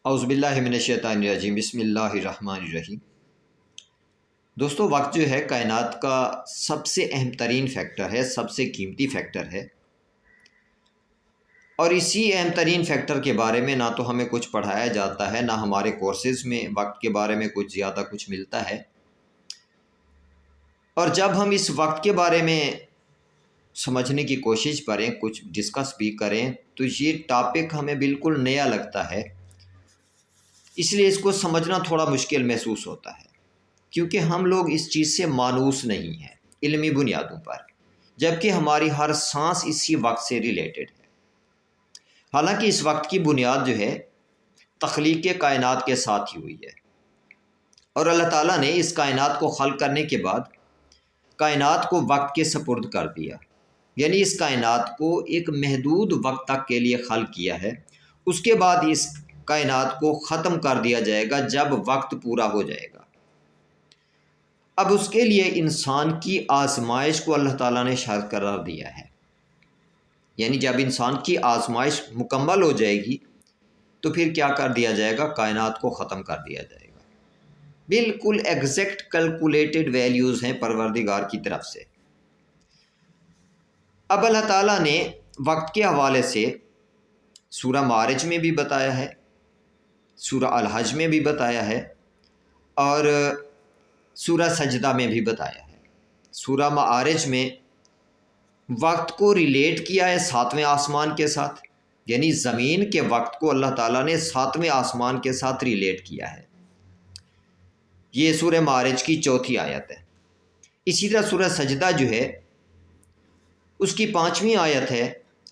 اعوذ باللہ من الشیطان الرجیم بسم اللہ الرحمن الرحیم۔ دوستو، وقت جو ہے کائنات کا سب سے اہم ترین فیکٹر ہے، سب سے قیمتی فیکٹر ہے، اور اسی اہم ترین فیکٹر کے بارے میں نہ تو ہمیں کچھ پڑھایا جاتا ہے، نہ ہمارے کورسز میں وقت کے بارے میں کچھ زیادہ کچھ ملتا ہے۔ اور جب ہم اس وقت کے بارے میں سمجھنے کی کوشش کریں، کچھ ڈسکس بھی کریں، تو یہ ٹاپک ہمیں بالکل نیا لگتا ہے، اس لیے اس کو سمجھنا تھوڑا مشکل محسوس ہوتا ہے، کیونکہ ہم لوگ اس چیز سے مانوس نہیں ہیں علمی بنیادوں پر، جبکہ ہماری ہر سانس اسی وقت سے ریلیٹڈ ہے۔ حالانکہ اس وقت کی بنیاد جو ہے تخلیق کائنات کے ساتھ ہی ہوئی ہے، اور اللہ تعالیٰ نے اس کائنات کو خلق کرنے کے بعد کائنات کو وقت کے سپرد کر دیا، یعنی اس کائنات کو ایک محدود وقت تک کے لیے خلق کیا ہے۔ اس کے بعد اس کائنات کو ختم کر دیا جائے گا جب وقت پورا ہو جائے گا۔ اب اس کے لیے انسان کی آزمائش کو اللہ تعالیٰ نے شرط قرار دیا ہے، یعنی جب انسان کی آزمائش مکمل ہو جائے گی تو پھر کیا کر دیا جائے گا؟ کائنات کو ختم کر دیا جائے گا۔ بالکل ایگزیکٹ کیلکولیٹڈ ویلیوز ہیں پروردگار کی طرف سے۔ اب اللہ تعالیٰ نے وقت کے حوالے سے سورہ معارج میں بھی بتایا ہے، سورہ الحج میں بھی بتایا ہے، اور سورہ سجدہ میں بھی بتایا ہے۔ سورہ معارج میں وقت کو ریلیٹ کیا ہے ساتویں آسمان کے ساتھ، یعنی زمین کے وقت کو اللہ تعالیٰ نے ساتویں آسمان کے ساتھ ریلیٹ کیا ہے۔ یہ سورہ معارج کی 4 آیت ہے۔ اسی طرح سورہ سجدہ جو ہے اس کی 5ویں آیت ہے،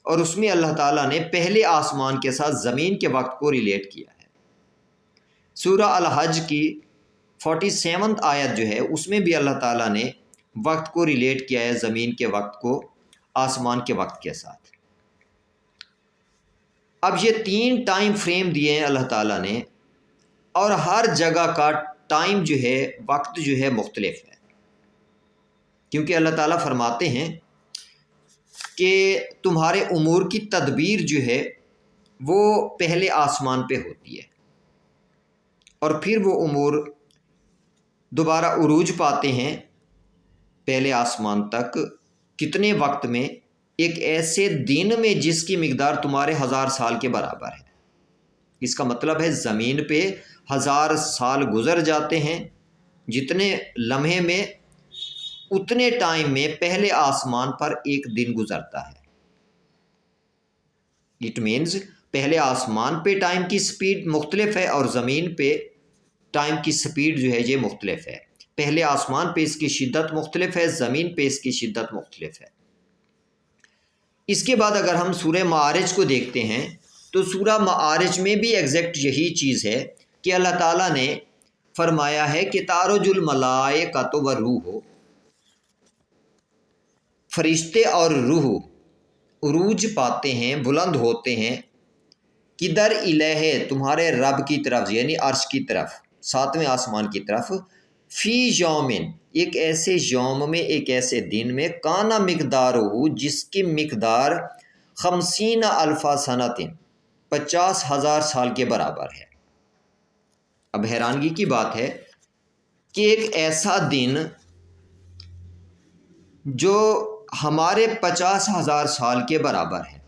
اور اس میں اللہ تعالیٰ نے پہلے آسمان کے ساتھ زمین کے وقت کو ریلیٹ کیا ہے۔ سورہ الحج کی 47 آیت جو ہے اس میں بھی اللہ تعالیٰ نے وقت کو ریلیٹ کیا ہے زمین کے وقت کو آسمان کے وقت کے ساتھ۔ اب یہ 3 ٹائم فریم دیے ہیں اللہ تعالیٰ نے، اور ہر جگہ کا ٹائم جو ہے، وقت جو ہے مختلف ہے، کیونکہ اللہ تعالیٰ فرماتے ہیں کہ تمہارے امور کی تدبیر جو ہے وہ پہلے آسمان پہ ہوتی ہے، اور پھر وہ امور دوبارہ عروج پاتے ہیں پہلے آسمان تک کتنے وقت میں؟ ایک ایسے دن میں جس کی مقدار تمہارے 1000 سال کے برابر ہے۔ اس کا مطلب ہے زمین پہ 1000 سال گزر جاتے ہیں، جتنے لمحے میں اتنے ٹائم میں پہلے آسمان پر ایک دن گزرتا ہے۔ اٹ مینز پہلے آسمان پہ ٹائم کی سپیڈ مختلف ہے، اور زمین پہ ٹائم کی سپیڈ جو ہے یہ مختلف ہے۔ پہلے آسمان پہ اس کی شدت مختلف ہے، زمین پہ اس کی شدت مختلف ہے۔ اس کے بعد اگر ہم سورہ معارج کو دیکھتے ہیں تو سورہ معارج میں بھی ایگزیکٹ یہی چیز ہے کہ اللہ تعالیٰ نے فرمایا ہے کہ تعرج الملائکۃ والروح، فرشتے اور روح عروج پاتے ہیں، بلند ہوتے ہیں، کدھر الہ تمہارے رب کی طرف، یعنی عرش کی طرف، 7ویں آسمان کی طرف، فی یومن ایک ایسے یوم میں، ایک ایسے دن میں، کانا مقدار ہو جس کی مقدار 50,000 سنۃ 50,000 سال کے برابر ہے۔ اب حیرانگی کی بات ہے کہ ایک ایسا دن جو ہمارے 50,000 سال کے برابر ہے،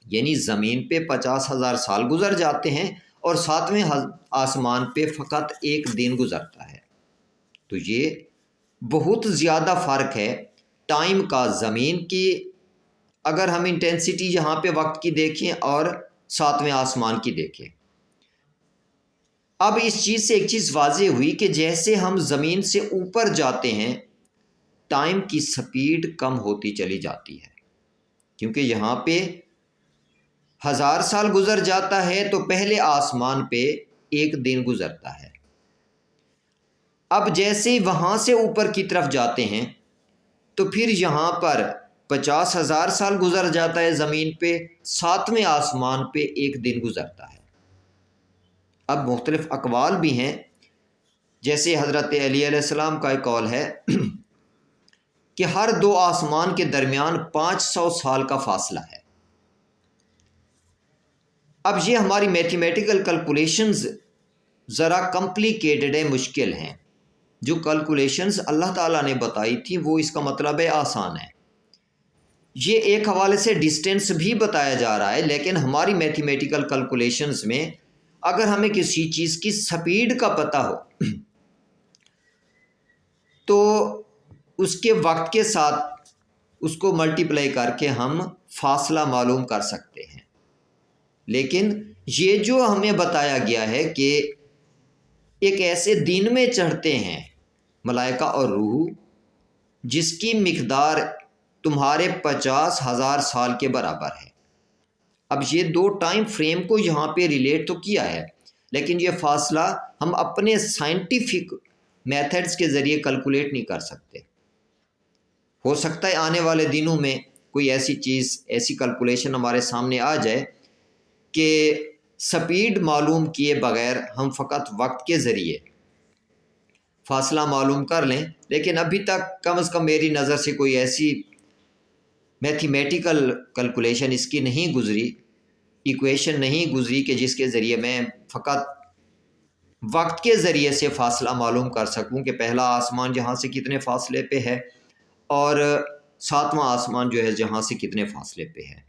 یعنی زمین پہ 50,000 سال گزر جاتے ہیں، اور 7ویں آسمان پہ فقط ایک دن گزرتا ہے۔ تو یہ بہت زیادہ فرق ہے ٹائم کا، زمین کی اگر ہم انٹینسٹی یہاں پہ وقت کی دیکھیں اور 7ویں آسمان کی دیکھیں۔ اب اس چیز سے ایک چیز واضح ہوئی کہ جیسے ہم زمین سے اوپر جاتے ہیں ٹائم کی سپیڈ کم ہوتی چلی جاتی ہے، کیونکہ یہاں پہ 1000 سال گزر جاتا ہے تو پہلے آسمان پہ ایک دن گزرتا ہے۔ اب جیسے وہاں سے اوپر کی طرف جاتے ہیں تو پھر یہاں پر 50,000 سال گزر جاتا ہے زمین پہ، 7ویں آسمان پہ ایک دن گزرتا ہے۔ اب مختلف اقوال بھی ہیں، جیسے حضرت علی علیہ السلام کا ایک قول ہے کہ ہر 2 آسمان کے درمیان 500 سال کا فاصلہ ہے۔ اب یہ ہماری میتھمیٹیکل کیلکولیشنز ذرا کمپلیکیٹڈ ہے، مشکل ہیں۔ جو کیلکولیشنز اللہ تعالیٰ نے بتائی تھی وہ اس کا مطلب ہے آسان ہے۔ یہ ایک حوالے سے ڈسٹینس بھی بتایا جا رہا ہے، لیکن ہماری میتھمیٹیکل کیلکولیشنز میں اگر ہمیں کسی چیز کی سپیڈ کا پتہ ہو تو اس کے وقت کے ساتھ اس کو ملٹیپلائی کر کے ہم فاصلہ معلوم کر سکتے ہیں۔ لیکن یہ جو ہمیں بتایا گیا ہے کہ ایک ایسے دن میں چڑھتے ہیں ملائکہ اور روح جس کی مقدار تمہارے 50,000 سال کے برابر ہے۔ اب یہ دو ٹائم فریم کو یہاں پہ ریلیٹ تو کیا ہے، لیکن یہ فاصلہ ہم اپنے سائنٹیفک میتھڈز کے ذریعے کیلکولیٹ نہیں کر سکتے۔ ہو سکتا ہے آنے والے دنوں میں کوئی ایسی چیز، ایسی کیلکولیشن ہمارے سامنے آ جائے کہ سپیڈ معلوم کیے بغیر ہم فقط وقت کے ذریعے فاصلہ معلوم کر لیں، لیکن ابھی تک کم از کم میری نظر سے کوئی ایسی میتھمیٹیکل کیلکولیشن اس کی نہیں گزری، ایکویشن نہیں گزری کہ جس کے ذریعے میں فقط وقت کے ذریعے سے فاصلہ معلوم کر سکوں کہ پہلا آسمان جہاں سے کتنے فاصلے پہ ہے اور 7واں آسمان جو ہے جہاں سے کتنے فاصلے پہ ہے۔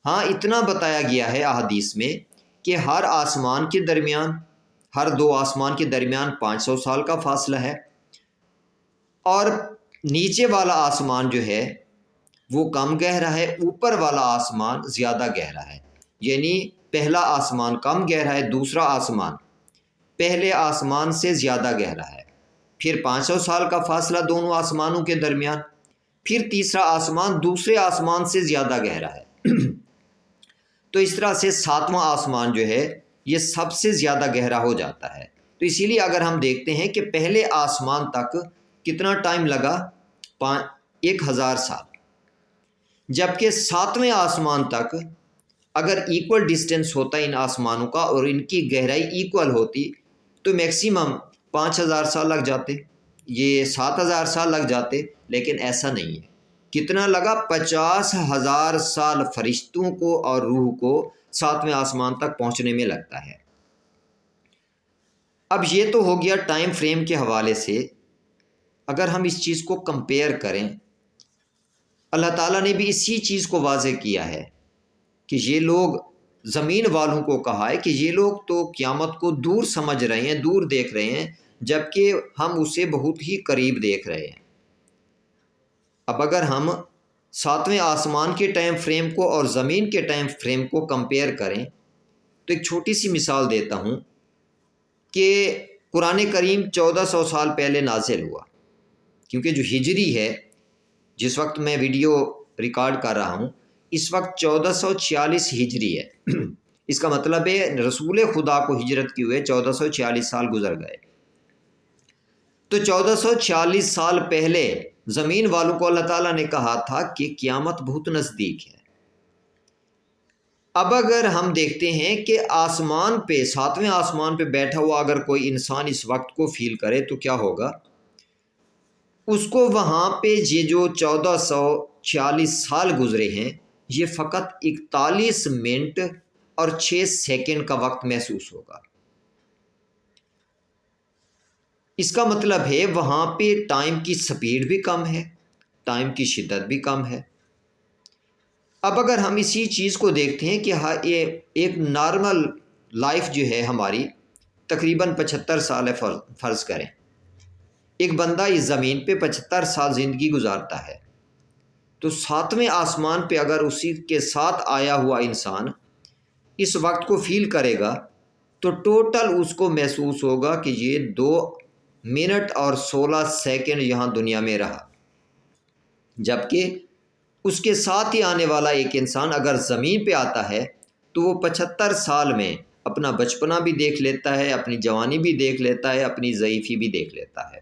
ہاں اتنا بتایا گیا ہے احادیث میں کہ ہر آسمان کے درمیان، ہر دو آسمان کے درمیان 500 سال کا فاصلہ ہے، اور نیچے والا آسمان جو ہے وہ کم گہرا ہے، اوپر والا آسمان زیادہ گہرا ہے۔ یعنی پہلا آسمان کم گہرا ہے، دوسرا آسمان پہلے آسمان سے زیادہ گہرا ہے، پھر 500 سال کا فاصلہ دونوں آسمانوں کے درمیان، پھر تیسرا آسمان دوسرے آسمان سے زیادہ گہرا ہے۔ تو اس طرح سے 7واں آسمان جو ہے یہ سب سے زیادہ گہرا ہو جاتا ہے۔ تو اسی لیے اگر ہم دیکھتے ہیں کہ پہلے آسمان تک کتنا ٹائم لگا، 1000 سال، جبکہ 7ویں آسمان تک اگر ایکول ڈسٹینس ہوتا ان آسمانوں کا اور ان کی گہرائی ایکول ہوتی تو میکسیمم 5000 سال لگ جاتے، یہ 7000 سال لگ جاتے، لیکن ایسا نہیں ہے۔ کتنا لگا؟ 50,000 سال فرشتوں کو اور روح کو 7ویں آسمان تک پہنچنے میں لگتا ہے۔ اب یہ تو ہو گیا ٹائم فریم کے حوالے سے۔ اگر ہم اس چیز کو کمپیئر کریں، اللہ تعالیٰ نے بھی اسی چیز کو واضح کیا ہے کہ یہ لوگ، زمین والوں کو کہا ہے کہ یہ لوگ تو قیامت کو دور سمجھ رہے ہیں، دور دیکھ رہے ہیں، جبکہ ہم اسے بہت ہی قریب دیکھ رہے ہیں۔ اب اگر ہم 7ویں آسمان کے ٹائم فریم کو اور زمین کے ٹائم فریم کو کمپیئر کریں تو ایک چھوٹی سی مثال دیتا ہوں کہ قرآن کریم 1400 سال پہلے نازل ہوا، کیونکہ جو ہجری ہے، جس وقت میں ویڈیو ریکارڈ کر رہا ہوں اس وقت 1446 ہجری ہے۔ اس کا مطلب ہے رسول خدا کو ہجرت کی ہوئے 1446 سال گزر گئے۔ تو 1446 سال پہلے زمین والوں کو اللہ تعالیٰ نے کہا تھا کہ قیامت بہت نزدیک ہے۔ اب اگر ہم دیکھتے ہیں کہ آسمان پہ، 7ویں آسمان پہ بیٹھا ہوا اگر کوئی انسان اس وقت کو فیل کرے تو کیا ہوگا؟ اس کو وہاں پہ یہ جو 1446 سال گزرے ہیں یہ فقط 41 منٹ اور 6 سیکنڈ کا وقت محسوس ہوگا۔ اس کا مطلب ہے وہاں پہ ٹائم کی سپیڈ بھی کم ہے، ٹائم کی شدت بھی کم ہے۔ اب اگر ہم اسی چیز کو دیکھتے ہیں کہ ایک نارمل لائف جو ہے ہماری تقریباً 75 سال ہے، فرض کریں ایک بندہ اس زمین پہ 75 سال زندگی گزارتا ہے، تو 7ویں آسمان پہ اگر اسی کے ساتھ آیا ہوا انسان اس وقت کو فیل کرے گا تو ٹوٹل اس کو محسوس ہوگا کہ یہ 2 منٹ اور 16 سیکنڈ یہاں دنیا میں رہا، جبکہ اس کے ساتھ ہی آنے والا ایک انسان اگر زمین پہ آتا ہے تو وہ 75 سال میں اپنا بچپنا بھی دیکھ لیتا ہے، اپنی جوانی بھی دیکھ لیتا ہے، اپنی ضعیفی بھی دیکھ لیتا ہے،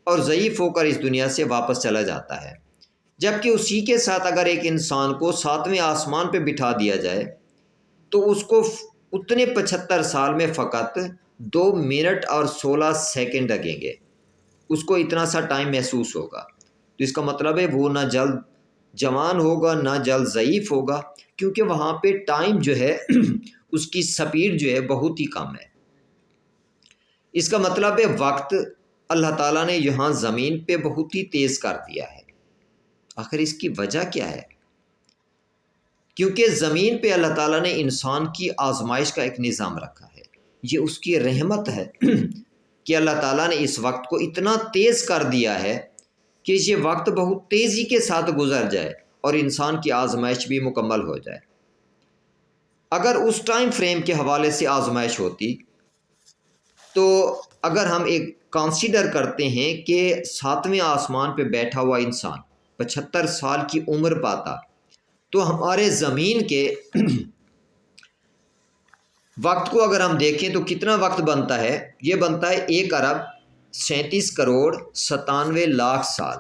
اور ضعیف ہو کر اس دنیا سے واپس چلا جاتا ہے۔ جبکہ اسی کے ساتھ اگر ایک انسان کو 7ویں آسمان پہ بٹھا دیا جائے تو اس کو اتنے 75 سال میں فقط 2 منٹ اور 16 سیکنڈ لگیں گے، اس کو اتنا سا ٹائم محسوس ہوگا۔ تو اس کا مطلب ہے وہ نہ جلد جوان ہوگا نہ جلد ضعیف ہوگا، کیونکہ وہاں پہ ٹائم جو ہے اس کی سپیڈ جو ہے بہت ہی کم ہے۔ اس کا مطلب ہے وقت اللہ تعالیٰ نے یہاں زمین پہ بہت ہی تیز کر دیا ہے۔ آخر اس کی وجہ کیا ہے؟ کیونکہ زمین پہ اللہ تعالیٰ نے انسان کی آزمائش کا ایک نظام رکھا ہے۔ یہ اس کی رحمت ہے کہ اللہ تعالیٰ نے اس وقت کو اتنا تیز کر دیا ہے کہ یہ وقت بہت تیزی کے ساتھ گزر جائے اور انسان کی آزمائش بھی مکمل ہو جائے۔ اگر اس ٹائم فریم کے حوالے سے آزمائش ہوتی تو اگر ہم ایک کنسیڈر کرتے ہیں کہ 7ویں آسمان پہ بیٹھا ہوا انسان 75 سال کی عمر پاتا تو ہمارے زمین کے وقت کو اگر ہم دیکھیں تو کتنا وقت بنتا ہے؟ یہ بنتا ہے 1 ارب 37 کروڑ 97 لاکھ سال۔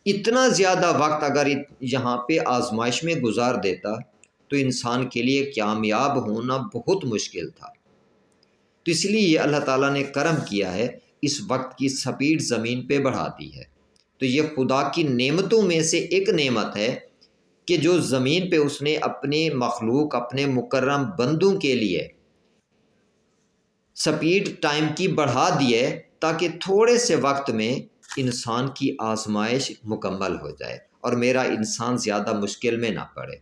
اتنا زیادہ وقت اگر یہاں پہ آزمائش میں گزار دیتا تو انسان کے لیے کامیاب ہونا بہت مشکل تھا۔ تو اس لیے یہ اللہ تعالیٰ نے کرم کیا ہے، اس وقت کی سپیڈ زمین پہ بڑھا دی ہے۔ تو یہ خدا کی نعمتوں میں سے ایک نعمت ہے کہ جو زمین پہ اس نے اپنے مخلوق، اپنے مکرم بندوں کے لیے سپیڈ ٹائم کی بڑھا دی ہے تاکہ تھوڑے سے وقت میں انسان کی آزمائش مکمل ہو جائے اور میرا انسان زیادہ مشکل میں نہ پڑے۔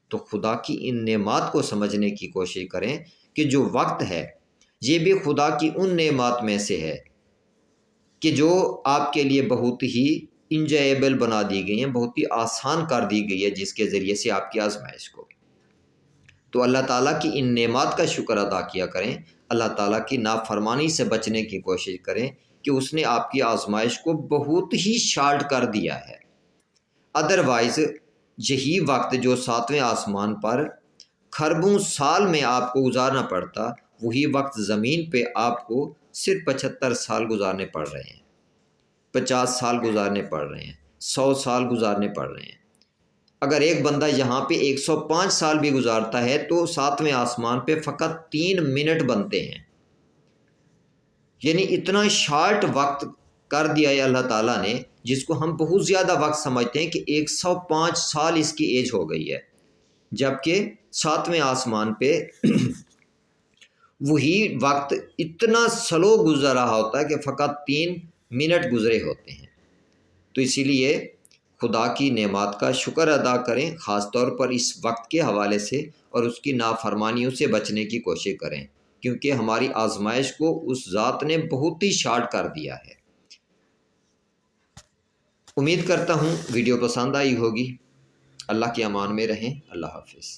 تو خدا کی ان نعمات کو سمجھنے کی کوشش کریں کہ جو وقت ہے یہ بھی خدا کی ان نعمات میں سے ہے کہ جو آپ کے لیے بہت ہی انجویبل بنا دی گئی ہیں، بہت ہی آسان کر دی گئی ہے، جس کے ذریعے سے آپ کی آزمائش کو۔ تو اللہ تعالیٰ کی ان نعمات کا شکر ادا کیا کریں، اللہ تعالیٰ کی نافرمانی سے بچنے کی کوشش کریں کہ اس نے آپ کی آزمائش کو بہت ہی شارٹ کر دیا ہے۔ ادروائز یہی وقت جو 7ویں آسمان پر کھربوں سال میں آپ کو گزارنا پڑتا، وہی وقت زمین پہ آپ کو صرف 75 سال گزارنے پڑ رہے ہیں، 50 سال گزارنے پڑ رہے ہیں، 100 سال گزارنے پڑ رہے ہیں۔ اگر ایک بندہ یہاں پہ 105 سال بھی گزارتا ہے تو 7ویں آسمان پہ فقط 3 منٹ بنتے ہیں۔ یعنی اتنا شارٹ وقت کر دیا ہے اللہ تعالیٰ نے، جس کو ہم بہت زیادہ وقت سمجھتے ہیں کہ 105 سال اس کی ایج ہو گئی ہے، جبکہ 7ویں آسمان پہ وہی وقت اتنا سلو گزر رہا ہوتا ہے کہ فقط 3 منٹ گزرے ہوتے ہیں۔ تو اسی لیے خدا کی نعمات کا شکر ادا کریں، خاص طور پر اس وقت کے حوالے سے، اور اس کی نافرمانیوں سے بچنے کی کوشش کریں، کیونکہ ہماری آزمائش کو اس ذات نے بہت ہی شارٹ کر دیا ہے۔ امید کرتا ہوں ویڈیو پسند آئی ہوگی۔ اللہ کے امان میں رہیں۔ اللہ حافظ۔